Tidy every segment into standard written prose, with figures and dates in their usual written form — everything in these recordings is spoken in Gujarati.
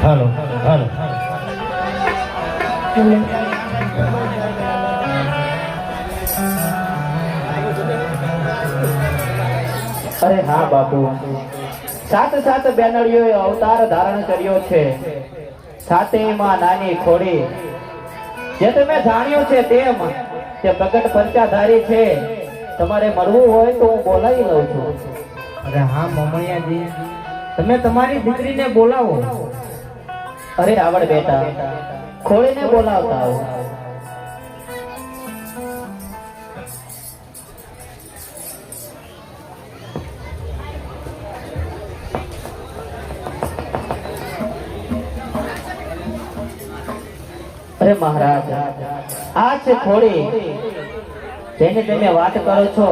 હાલો હાલો અરે હા બાપુ, સાત સાત બેનડીઓએ અવતાર ધારણ કર્યો છે. સાતેયમાં નાની ખોડી, જે તમે જાણ્યું છે તેમ તે પ્રગટ પરચાધારી છે. તમારે મળવું હોય તો હું બોલાવી લઉં છું. અરે હા મોમણિયાજી, તમે તમારી દીકરીને બોલાવો. અરે આવડ બેટા, ખોડીને બોલાવતા આવો. અરે મહારાજ, આ છે ખોડી, જેની તમે વાત કરો છો,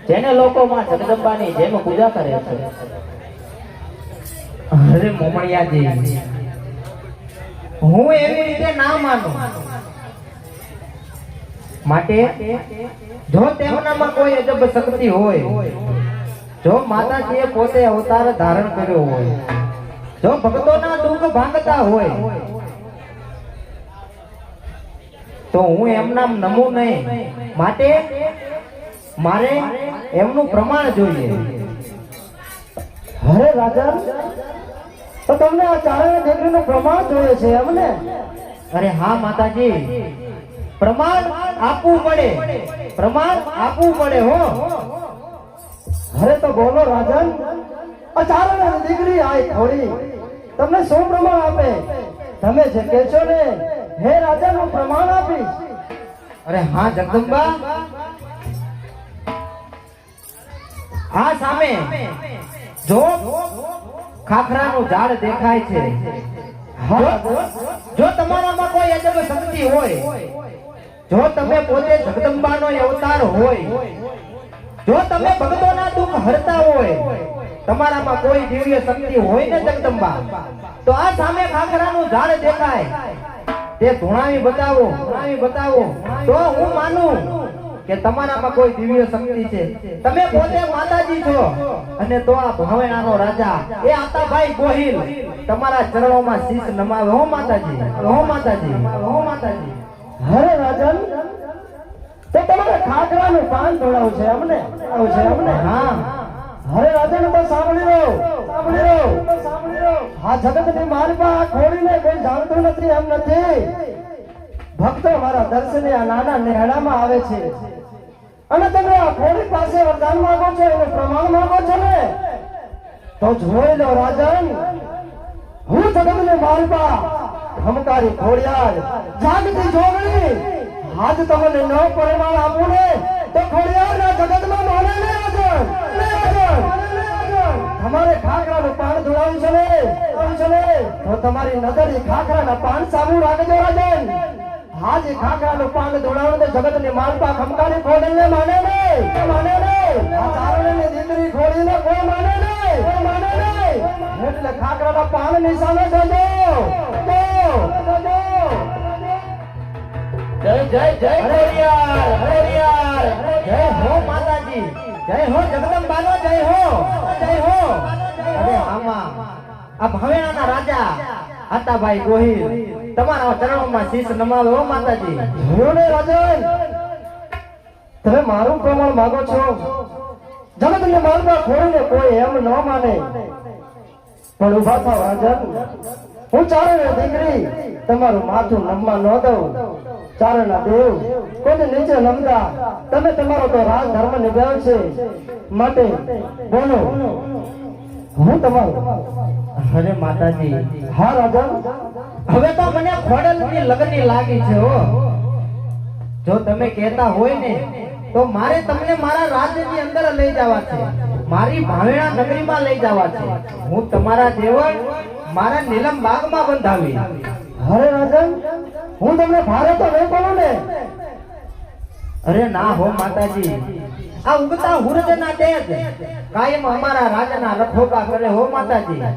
જેને લોકો માં જગદંબાની જેમ પૂજા કરે છે. અરે મોમણિયાજી, હું એવી રીતે ના માનું. માટે જો તેમનામાં કોઈ અજબ શક્તિ હોય, જો માતાજીએ પોતે અવતાર ધારણ કર્યો હોય, જો ભક્તોના દુઃખ ભાંગતા હોય, તો હું એમના નમું નહીં. માટે મારે એમનું પ્રમાણ જોઈએ. અરે રાજા, તો તમને આ ચારણ દીકરીનું પ્રમાણ જોઈએ છે એમને? અરે હા માતાજી, પ્રમાણ આપવું પડે, પ્રમાણ આપવું પડે હો. અરે તો બોલો રાજન, આ ચારણ દીકરી આ ખોડી તમને શું પ્રમાણ આપે? તમે જે કહેશો ને હે રાજા, નું પ્રમાણ આપીશ. અરે હા જગદંબા, આ સામે જો ખાખરાનું ઝાડ દેખાય છે, જો તમારામાં કોઈ અજબ શક્તિ હોય, જો તમે પોતે જગદંબાનો અવતાર હોય, જો તમે ભક્તોના દુઃખ હરતા હોય, તમારામાં કોઈ દિવ્ય શક્તિ હોય ને જગદંબા, તો આ સામે ખાખરાનું ઝાડ દેખાય તે ધુણાવી બતાવો, ધુણાવી બતાવો, તો હું માનું કે તમારામાં કોઈ દિવ્ય શક્તિ છે. તમે પોતે માતાજી છો, અને તો આ ભાવેણાનો રાજા એ આતાભાઈ ગોહિલ તમારા ચરણોમાં શીશ નમાવે. હો માતાજી, હો માતાજી, હો માતાજી. અરે રાજન, તો તમારે ખાખરાનું પાન ધોડાવું છે અમને? આવું છે અમને? હા. અરે રાજન, તો સાંભળી લો, સાંભળી લો, સાંભળી લો. આ જગતની માલપા આ ખોડીને કોઈ જાણતું નથી એમ નથી. ભક્તો મારા દર્શને આ નાના નેહડામાં આવે છે, અને તમે આ ખોડી પાસે વરદાન માંગો છો, એનું પ્રમાણ માંગો છો ને? તો જોઈ લો રાજન, હું જગતની માલપા ખમકારી ખોડિયાર જાગતી જોગણી આજ તમને ન પરિમાણ આપું ને તો ખોડિયારના જગતમાં માને ને રાજન, ને રાજન. તમારે ખાખરાનું પાન ધોળાવું છે ને, તો તમારી નજર ખાખરાના પાન સામુ રાખજો રાજન. હાજી ખાખરાનું પાન ધોળાવું તો જગતની માલપા ખમકારી ખોડીને માને ને, માને ને. આ ચારણની દીકરી ખોડીને કોઈ માને ને, કોઈ માને ને. એટલે ખાખરાના પાન નિશાને જજો. જય જય જય ખોડિયાર, ખોડિયાર. જય હો માતાજી, જય હો જગદંબાનો, જય હો, જય હો. અરે આમાં આ ભાવેણાના રાજા આતાભાઈ ગોહિલ તમારા ચરણોમાં શીશ નમાવે. હો માતાજી. હું ને રાજન, તમે મારું પ્રમાણ માંગો છો, જગતને માલમાં ખોડીને કોઈ એમ ન માને, પણ ઉભા થાવ રાજન. હું ચારણ દીકરી તમારું માથું નમવા ન દઉં. ચારણના દેવ કોઈ નીચે નમતા, તમે તમારો તો રાજ ધર્મ નિભાવ્યો છે, માટે બોલો હું તમારું. અરે માતાજી, હા રાજન, હવે તો મને ખોડલની લગની લાગી છે હો. જો તમે કહેતા હોય ને તો મારે તમને મારા રાજ્યની અંદર લઈ જવા છે, મારી ભાવેણા નગરીમાં લઈ જવા છે. હું તમારા દેવળ મારા નીલમ બાગમાં બંધાવી. અરે રાજન, હું તમને ભારે તો નહીં બોલું ને? અરે ના હો માતાજી, આ ઉગતા હુરજના તેજ કાયમ અમારા રાજાના રખોપા કરે. હો માતાજી,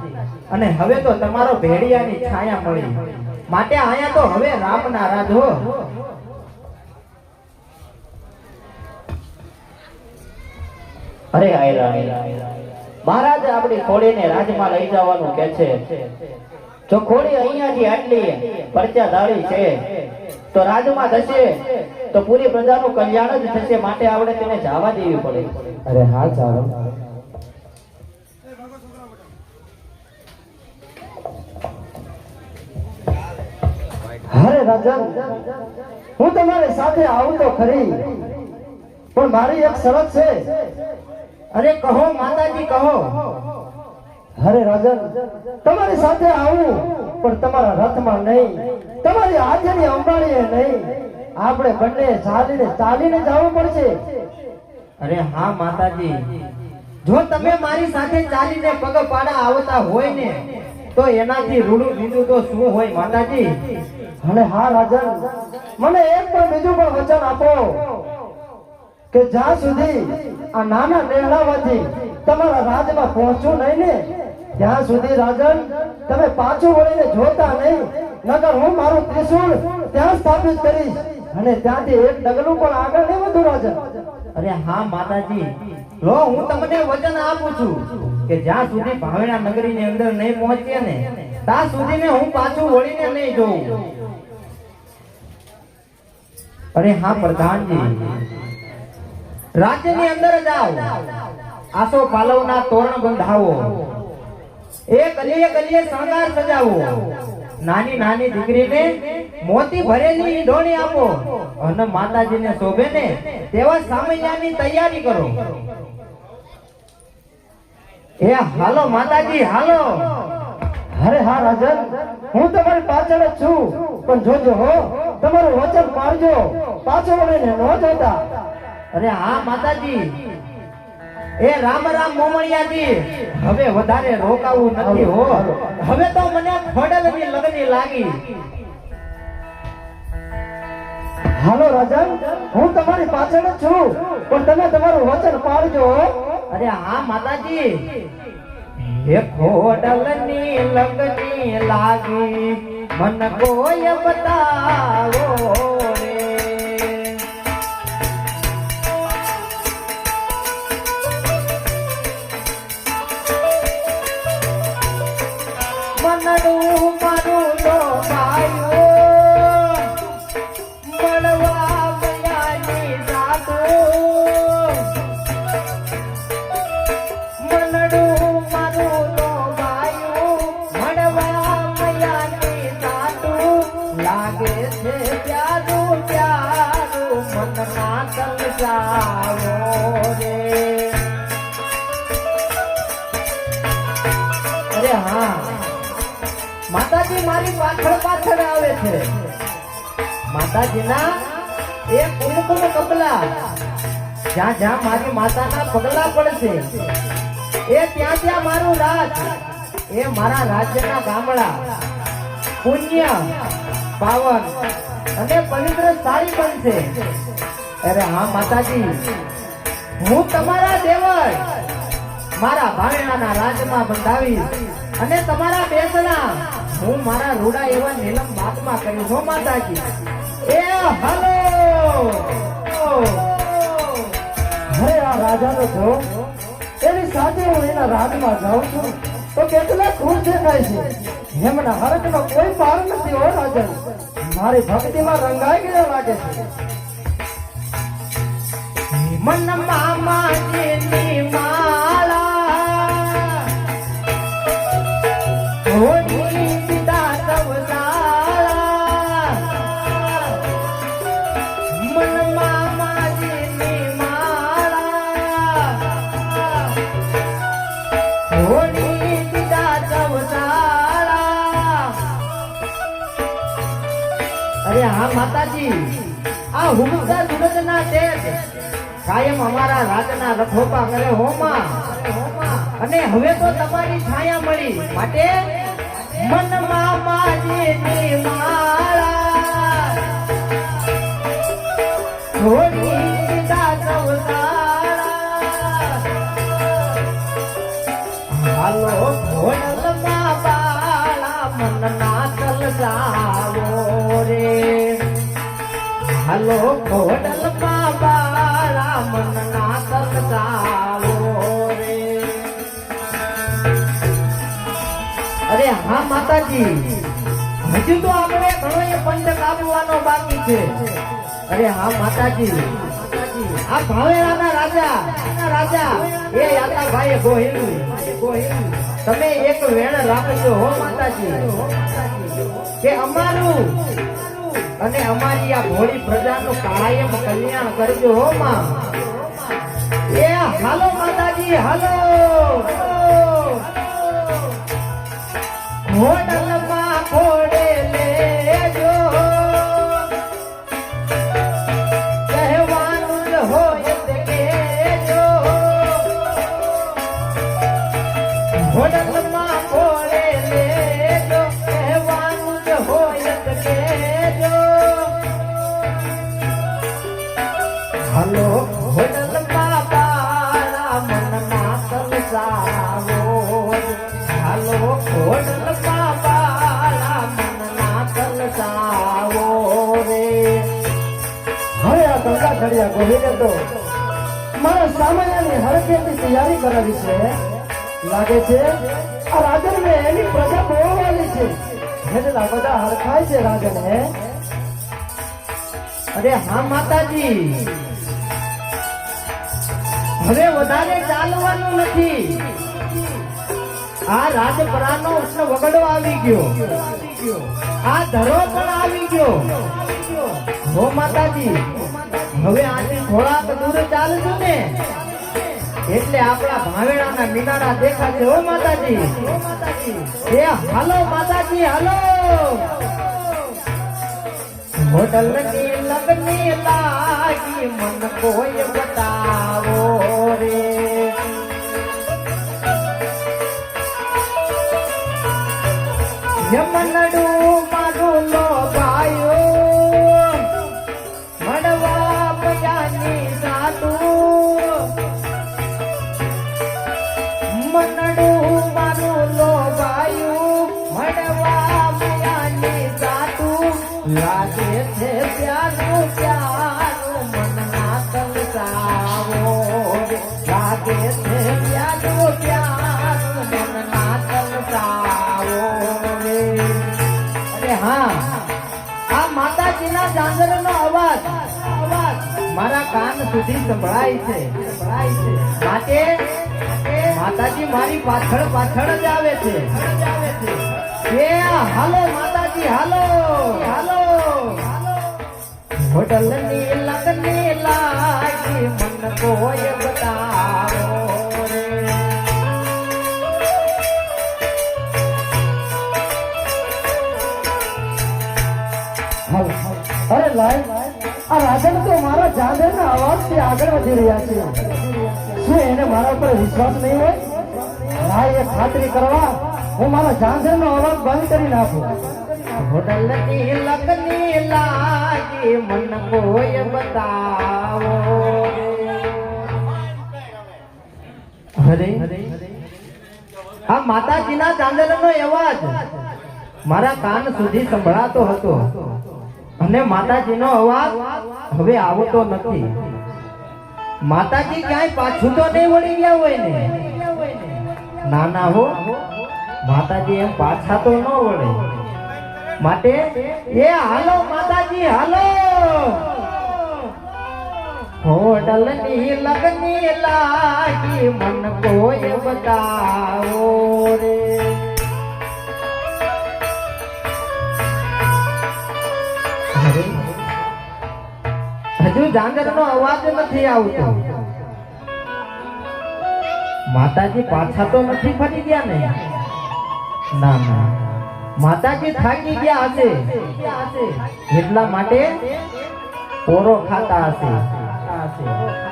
અને હવે તો તમારો ભેડિયાની છાયા મળી, માટે આયા તો હવે રામના રાજ હો. અરે આયરા, મહારાજ આપણી ખોડીને રાજમાં લઈ જવાનું કે છે. જો ખોડી અહીંયાથી આટલી પરચાધારી છે તો રાજમાં થશે તો પૂરી પ્રજાનું કલ્યાણ જ થશે. માટે આપણે તેને જવા દેવી પડે. અરે હા ચાલો. અરે રાજન, હું તમારી સાથે આવું તો ખરી, પણ મારી એક શરત છે. અરે કહો માતાજી કહો. અરે રાજન, તમારી સાથે આવું પણ તમારા રથમાં નહીં, તમારી હાથની અંબાડીએ નહીં. આપણે બંને ચાલીને જવું પડશે. અરે હા માતાજી, જો તમે મારી સાથે ચાલીને પગપાળા આવતા હોય ને તો એનાથી રૂડું બીજું તો શું હોય માતાજી. અને હા રાજન, મને એક પણ બીજું પણ વચન આપો કે જ્યાં સુધી આ નાના નેહડામાંથી તમારા રાજમાં પહોંચવું નહીં ને ત્યાં સુધી રાજન તમે પાછું વળીને જોતા નહીં, નકર હું મારું ત્રિશૂળ ત્યાં સ્થાપિત કરીશ અને ત્યાંથી એક ડગલું પણ આગળ નહીં વધુ રાજન. અરે હા માતાજી, લો હું તમને વચન આપું છું કે જ્યાં સુધી ભાવેણા નગરીની અંદર નહીં પહોંચીએ ને ત્યાં સુધી હું પાછું વળીને નહીં જોઉં. અરે હા પ્રધાનજી, રાજ્યની અંદર જાઓ, આસો પાલવના તોરણ બંધાવો, એ ગલીએ ગલીએ શણગાર સજાવો, નાની નાની દીકરીને મોતી ભરેલી ઈંઢોણી આપો અને માતાજીને શોભે ને તેવા સામૈયાની તૈયારી કરો. એ હાલો માતાજી હાલો. અરે હા રાજન, હું તમારી પાછળ જ છું, પણ જોજો હો, તમારું વચન પાડજો, પાછો વળીને ન જોતા. અરે હા માતાજી. એ રામ રામ મોમણિયાજી, હવે વધારે રોકાવું નથી હો. હવે તો મને ખોડલની લગની લાગી. હાલો રાજન, હું તમારી પાછળ જ છું, પણ તમે તમારું વચન પાડજો. અરે હા માતાજી. હે ખોડલની લગની લાગી, મન કોઈ બતાવો રે. મનડું મારું તો ભાઈઓ, મળવા મયાની સાધુ. મનડું મારું તો ભાઈઓ, મળવા મયાની સાધુ. લાગે છે પ્યારું પ્યારું, મન ના સમજાવો રે. અરે હા માતાજી, મારી પાછળ પાછળ આવે છે. માતાજીના એ કુમકુમ કપલા, જ્યાં જ્યાં મારી માતાના પગલા પડશે એ ત્યાં ત્યાં મારું રાજ, એ મારા રાજ્યના ગામડા પુણ્ય પાવન અને પવિત્ર સ્થાળી બનશે. અરે હા માતાજી, હું તમારા દેવર મારા ભાવેણાના રાજમાં બંધાવીશ અને તમારા બેસણા હું મારા રૂડા એવા નીલમ બાતમાં કરીશ હો માતાજી. એ હાલો. અરે આ રાજાનો જો, એની સાથે હું એના રાજમાં જાઉં છું તો કેટલા ખુશ દેખાય છે. એમના હરકનો કોઈ પાર નથી હો રાજન. મારી ભક્તિમાં રંગાઈ ગયા લાગે છે. મન મામાજીની માળા, હોળી સીતા સવસાળા. મન મામાજીની માળા, હોળી સીતા સવસાળા. અરે હા માતાજી, આ હુમતા સુરજના તેજ કાયમ અમારા રાજના રખોપા કરે હોમાં. અને હવે તો તમારી છાયા મળી, માટે મન મામાજીની માળા, હોળી સીતા સવસાળા. હાલો ઘોડલમાં બાળા, મન ના તલસાવો રે. હાલો ઘોડલમાં બાળા, મન ના તલસાવો રે. અરે હા માતાજી, હજુ તો આપણે ઘણો એ પંચક આપવાનો બાકી છે. અરે હા માતાજી, આ ભાવેરાના રાજા એ યાતાભાઈ ગોહિલ, તમે એક વેણ રાખજો હો માતાજી, કે અમારું અને અમારી આ ભોળી પ્રજાનું કાયમ કલ્યાણ કરજો હો માં. એ હાલો માતાજી હાલો. હોટલમાં ખોડે લેજો, કહેવાનું જ હોય તે કહેજો. હોટલમાં ખોડે લેજો, કહેવાનું જ હોય તે કહેજો. હાલો હોટલમાં બાળા મનમાં તલસાવો, હાલો હોટલમાં બાળા મનના તલસાવો રે. હવે આ ગંગા ઘડિયા ગોહિલે તો મારા સામાન્યની હરખેથી તૈયારી કરાવી છે. લાગે છે આ રાજન ને એની પ્રજા બોલવાની છે. એટલા બધા હરખાય છે રાજન હે. અરે હા માતાજી, હવે વધારે ચાલવાનું નથી. આ રાજપરાનો ઉષ્ણ વગડો આવી ગયો, આ ધરો પણ આવી ગયો હો માતાજી. હવે આથી થોડાક દૂર ચાલશું ને એટલે આપણા ભાવેણાના મિનારા દેખાશે હો માતાજી. એ હાલો માતાજી હાલો. હોટલની લગની લાગી મન કોઈ બતાવો રે. યમનડું મારું લો ગાયો, મળવા પયાની સાતું. મનડું મારું લો ગાયું, મળવા પયાની સાતું. લાગે છે પ્યારું પ્યારું મનના તલસાવો, લાગે છે પ્યારું પ્યારું મનના તલસાવો રે. અરે હા, આ માતાજીના જાંગરનો અવાજ મારા કાન સુધી સંભળાય છે. માટે માતાજી મારી પાછળ જ આવે છે. એ હાલો માતાજી હાલો હાલો. હોટલની લગની લાગી મન કોઈ બતાવો રે. અરે લાય, આ રાજન તો મારા જાદરના અવાજથી આગળ વધી રહ્યા છે. શું એને મારા ઉપર વિશ્વાસ નહીં હોય? લાય એ ખાતરી કરવા હું મારા જાદરનો અવાજ બંધ કરી નાખું. હોટલની લગની લાગી મન કોઈ બતાવો રે. આ માતાજીના ચાંદલનો અવાજ મારા કાન સુધી સંભળાતો હતો અને માતાજીનો અવાજ હવે આવતો નથી. માતાજી ક્યાંય પાછું તો નહીં વળી ગયા હોય ને? ના હો, માતાજી એમ પાછા તો ન વળે. માટે એ હાલો માતાજી હાલો. હોટલની લગની લાગી મન કોઈ બતાવો રે. હજુ જાંગરનો અવાજ નથી આવતો. માતાજી પાછા તો નથી ફરી ગયા ને? ના, માતાજી થાકી ગયા હશે એટલા માટે પોરો ખાતા હશે.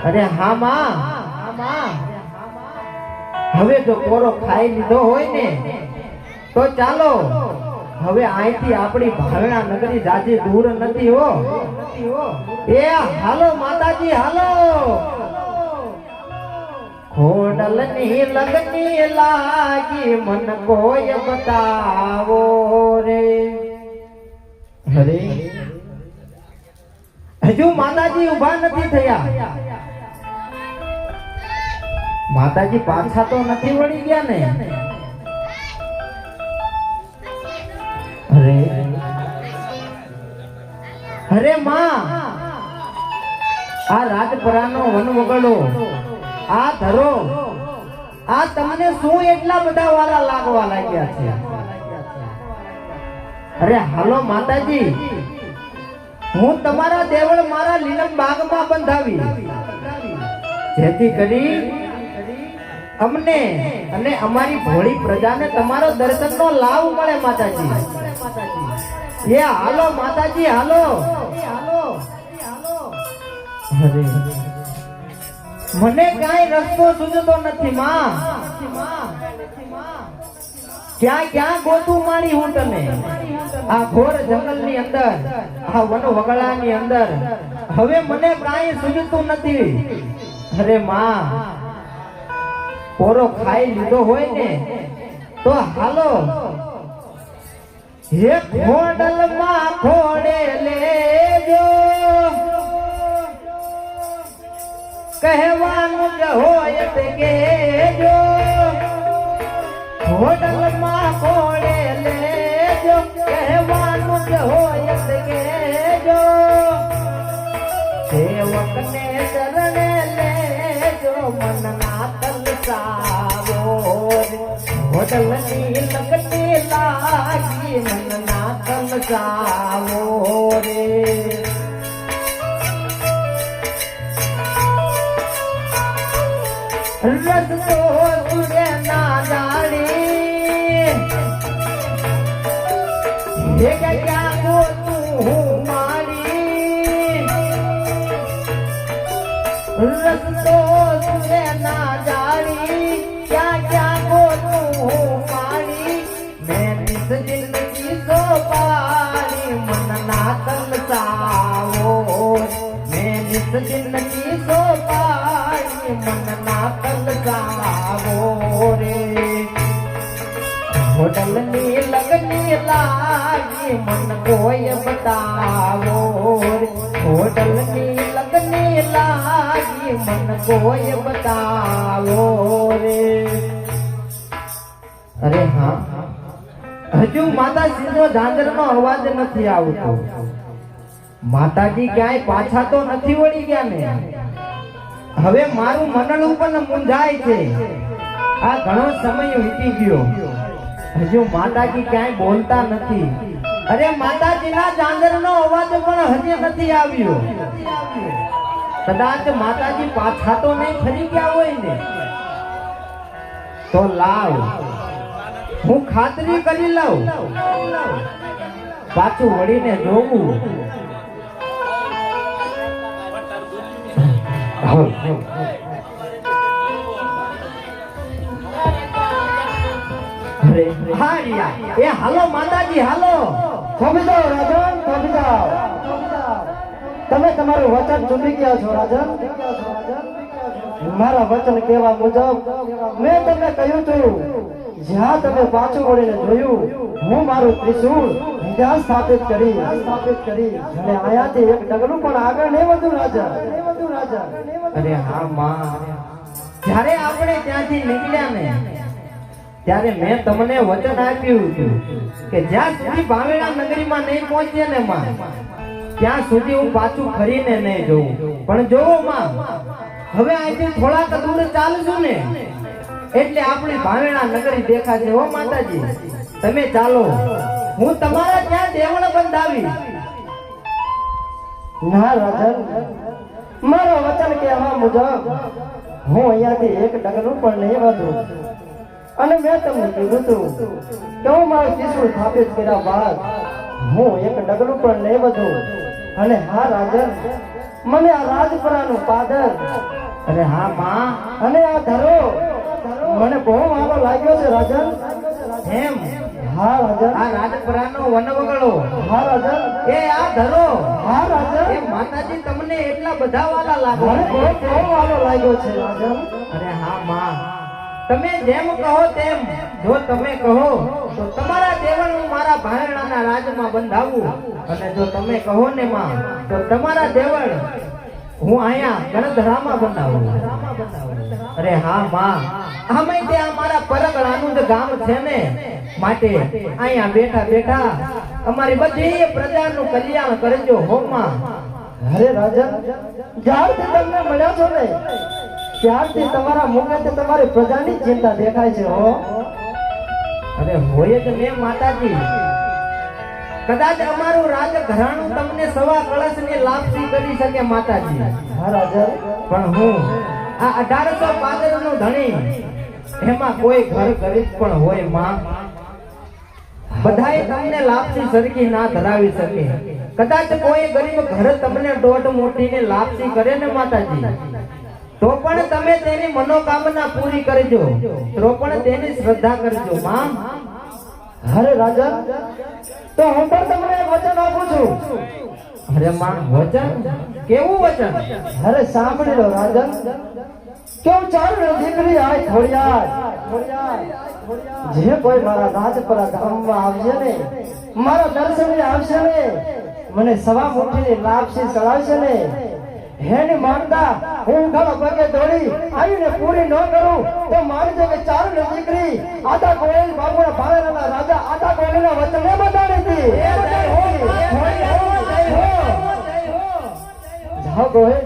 અરે હા માં, હવે જો પોરો ખાઈ લીધો હોય ને તો ચાલો હવે અહીંથી આપણી ભાવેણા નગરી જાજી દૂર નથી હો. એ હાલો માતાજી હાલો. ખોડલની લગની લાગી મન કોઈ બતાવો રે. અરે હજુ માતાજી ઉભા નથી થયા. માતાજી પાછા તો નથી વળી ગયા ને? અરે માં, આ રાજપરાનો વનવગડો, આ ધરો, આ તમને શું એટલા બધા વાલા લાગવા લાગ્યા છે? અરે હાલો માતાજી, હું તમારા દેવળ મારા લીલમ બાગમાં બંધાવી, જેથી કરી અમને અને અમારી ભોળી પ્રજાને તમારો દર્શનનો લાભ મળે માતાજી. એ હાલો માતાજી, હાલો. અરે મને કાંઈ રસ્તો સૂઝતો નથી માં. ક્યાં ક્યાં ગોતું મારી હું તને, આ ઘોર જંગલની અંદર, આ વન વગડાની અંદર. હવે મને કાંઈ સૂઝતું નથી. અરે માં, પોરો ખાઈ લીધો હોય ને તો હાલો, હે ખોડલમાં ખોડે લેજો, કહેવાનું જ હોય તે કેજો. ખોડલમાં ખોડે લેજો, કહેવાનું જ હોય તે કેજો. સેવકને શરણે લેજો, મનના તલસાવો. ખોડલની લગતી લાગી, મનના તલસાવો રે. રસ્તો સુરે ના જાણી, એ ક્યાં ગોતું હું મારી. રસ્તો સુરે ના જાણી, ક્યાં ગોતું હું મારી. મેં નિજ જિંદગી સોપારી, મનના તલસાવો. મેં નિજ જિંદગી સોપારી, મનના તલસાવો રે. હોટલની લગની લાગી, મન કોઈ બતાવો રે. હોટલની લગની લાગી, મન કોઈ બતાવો રે. અરે હા, હજુ માતાજીનો ઝાંઝરનો અવાજ નથી આવતો. માતાજી ક્યાંય પાછા તો નથી વળી ગયા ને? હવે મારું મનડું પણ મૂંઝાય છે. આ ઘણો સમય વીતી ગયો, હજુ માતાજી ક્યાંય બોલતા નથી. અરે માતાજીના ઝાંઝરનો અવાજ પણ હજી નથી આવ્યો. કદાચ માતાજી પાછા તો નહીં ફરી ગયા હોય ને? તો લાવ, હું ખાતરી કરી લઉં, પાછું વળીને જોવું. એ હાલો માતાજી, હાલો. થોભી જાઓ રાજન, થોભી જાઓ. તમે તમારું વચન ચૂકી ગયા છો રાજન. મારા વચન કહેવા મુજબ મેં તમને કહ્યું હતું, જ્યાં તમે પાછું વળીને જોયું, હું મારું ત્રિશૂળ ત્યાં સ્થાપિત કરી. અને અહીંયાથી એક ડગલું પણ આગળ નહીં વધુ રાજા. અરે હા માં, જ્યારે આપણે ત્યાંથી નીકળ્યા ને ત્યારે મેં તમને વચન આપ્યું હતું કે જ્યાં સુધી ભાવેણા નગરીમાં નહીં પહોંચીએ ને માં, ત્યાં સુધી હું પાછું ફરીને નહીં જોઉં. પણ જોવો માં, હવે અહીંથી થોડાક દૂર ચાલશું ને એટલે આપણી ભાવેણા નગરી દેખાશે. હો માતાજી, તમે ચાલો, હું તમારા ત્યાં દેવળ બંધાવી. ના રાજન, મારો વચન કહેવા મુજબ હું અહીંયાથી એક ડગલું પણ નહીં વધુ. અને મેં તમને કીધું હતું કે હું મારું ત્રિશૂળ સ્થાપિત કર્યા બાદ હું એક ડગલું પણ નહીં વધુ. અને હા રાજન, મને આ રાજપરાનું પાદર, અરે હા માં, અને આ ધરો મને બહુ સારો લાગ્યો છે રાજન. એમ? હા રાજન. આ રાજપરાનો વનવગડો, હા રાજન. એ આ ધરો, હા રાજન. એ માતાજી તમને એટલા બધા વાલા લાગો. મને બહુ સારો લાગ્યો છે રાજન. અરે હા માં, તમે જેમ કહો તેમ. જો તમે કહો તો તમારા દેવળ હું મારા ભાણેણાના રાજમાં બંધાવું, અને જો તમે કહો ને માં તો તમારા દેવળ હું અહીંયા ગણધરામાં બંધાવું. અરે હા માં, આમે તે આ મારા પરગણાનું જ ગામ છે ને, માટે અહીંયા બેઠા બેઠા અમારી બધી પ્રજાનું કલ્યાણ કરજો હો માં. અરે રાજન, જ્યારથી તમને મળ્યા છો ને ત્યારથી તમારા મુખેથી તમારી પ્રજાની ચિંતા દેખાય છે હો. અરે હોય જ ને માતાજી, કદાચ અમારું રાજઘરાણું તમને સવા કળશની લાપસી કરી શકે માતાજી, હા રાજન, પણ હું આ 1800 પાદરનો ધણી, એમાં કોઈ ઘર ગરીબ પણ હોય માં, બધાય તમને લાપસી સરખી ના ધરાવી શકે. કદાચ કોઈ ગરીબ ઘર તમને દોઢ મોટીને લાપસી કરે ને માતાજી, તો પણ તમે તેની મનોકામના પૂરી કરજો, તો પણ તેની શ્રદ્ધા કરજો માં. અરે રાજન, તો હું પણ તમને એક વચન આપું છું. અરે માં, વચન? કેવું વચન? અરે સાંભળી લો રાજન, કેવું ચાલુ દીકરી આય ખોડિયાર, જે કોઈ મારા રાજપરા ગામમાં આવશે ને, મારા દર્શને આવશે ને, મને સવા મુઠ્ઠીની લાપસી ચડાવશે ને, એની માનતા હું ઘણો પગે દોડી આવીને પૂરી ન કરું તો માનજે કે ચાલુ દીકરી આદા કોળી બાબુના ભારેના રાજા આદા કોળીના વચને બતાડી હતી. જાઓ ગોહિલ,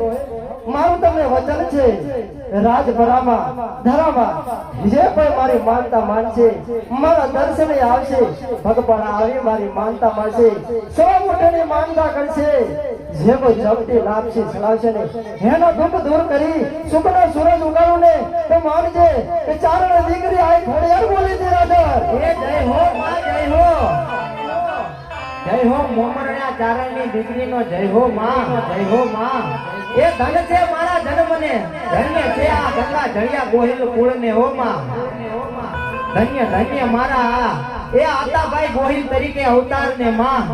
મારું તમને વચન છે, રાજભરામાં ધરામાં જે કોઈ મારી માનતા માનશે, મારા દર્શને આવશે, ભગવાન આવી મારી માનતા માનશે, સો મોટેની માનતા કરશે, જે કોઈ જપતી લાપસી ચલાવશે ને એનો દુઃખ દૂર કરી સુખનો સૂરજ ઉગાડું ને તો માનજે કે ચારણ દીકરી આય ખોડિયાર બોલી હતી રાજા. એ જય હો માં, જય હો, જય હો મોમરના ચારણની દીકરીનો જય હો માં, જય હો માં. એ ધન છે મારા જન્મને, ધન્ય છે આ ગંગા જળિયા ગોહિલ કુળને હો માં. ધન્ય ધન્ય મારા એ આતાભાઈ ગોહિલ તરીકે અવતારને માં.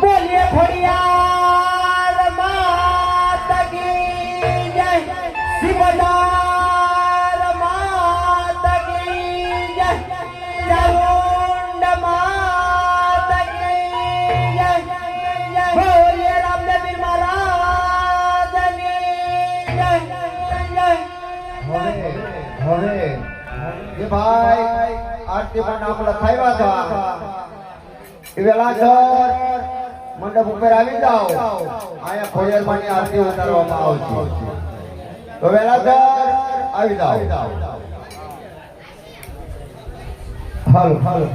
બોલીએ ખોડિયાર માતા કી જય, શિવદાર માતા કી જય, ચામુંડ માતા કી જય, બોલીએ રામદેવ મહારાજની જય, જય. હવે એ ભાઈ આરતી પણ આપણે થાવ્યા હતા એ વેલા સર મંડપ ઉપર આવી જાઓ, અહીંયા ખોડિયારમાંની આરતી ઉતારવામાં આવશે, તો વેલા સર આવી જાઓ. હાલો હાલો.